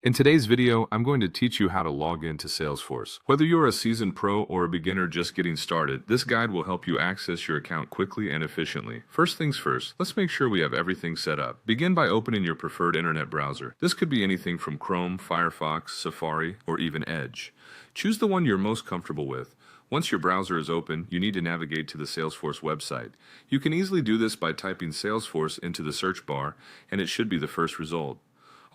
In today's video, I'm going to teach you how to log into Salesforce. Whether you're a seasoned pro or a beginner just getting started, this guide will help you access your account quickly and efficiently. First things first, let's make sure we have everything set up. Begin by opening your preferred internet browser. This could be anything from Chrome, Firefox, Safari, or even Edge. Choose the one you're most comfortable with. Once your browser is open, you need to navigate to the Salesforce website. You can easily do this by typing Salesforce into the search bar, and it should be the first result.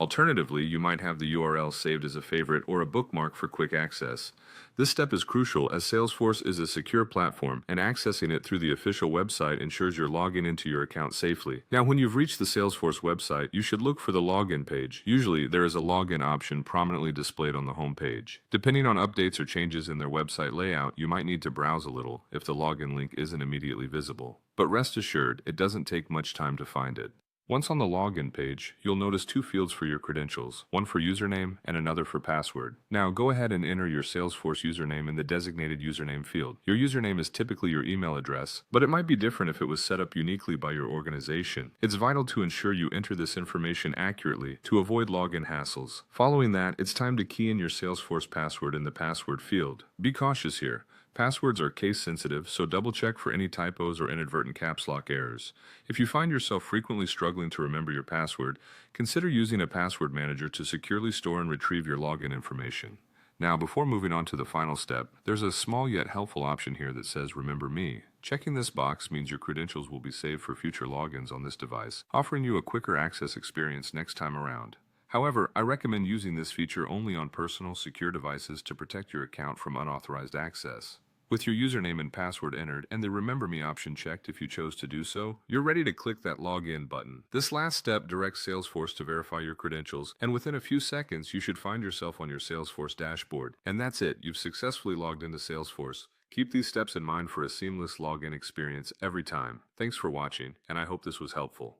Alternatively, you might have the URL saved as a favorite or a bookmark for quick access. This step is crucial as Salesforce is a secure platform, and accessing it through the official website ensures you're logging into your account safely. Now, when you've reached the Salesforce website, you should look for the login page. Usually, there is a login option prominently displayed on the home page. Depending on updates or changes in their website layout, you might need to browse a little if the login link isn't immediately visible. But rest assured, it doesn't take much time to find it. Once on the login page, you'll notice two fields for your credentials, one for username and another for password. Now go ahead and enter your Salesforce username in the designated username field. Your username is typically your email address, but it might be different if it was set up uniquely by your organization. It's vital to ensure you enter this information accurately to avoid login hassles. Following that, it's time to key in your Salesforce password in the password field. Be cautious here. Passwords are case sensitive, so double check for any typos or inadvertent caps lock errors. If you find yourself frequently struggling to remember your password, consider using a password manager to securely store and retrieve your login information. Now, before moving on to the final step, there's a small yet helpful option here that says Remember Me. Checking this box means your credentials will be saved for future logins on this device, offering you a quicker access experience next time around. However, I recommend using this feature only on personal, secure devices to protect your account from unauthorized access. With your username and password entered and the Remember Me option checked if you chose to do so, you're ready to click that Login button. This last step directs Salesforce to verify your credentials, and within a few seconds, you should find yourself on your Salesforce dashboard. And that's it, you've successfully logged into Salesforce. Keep these steps in mind for a seamless login experience every time. Thanks for watching, and I hope this was helpful.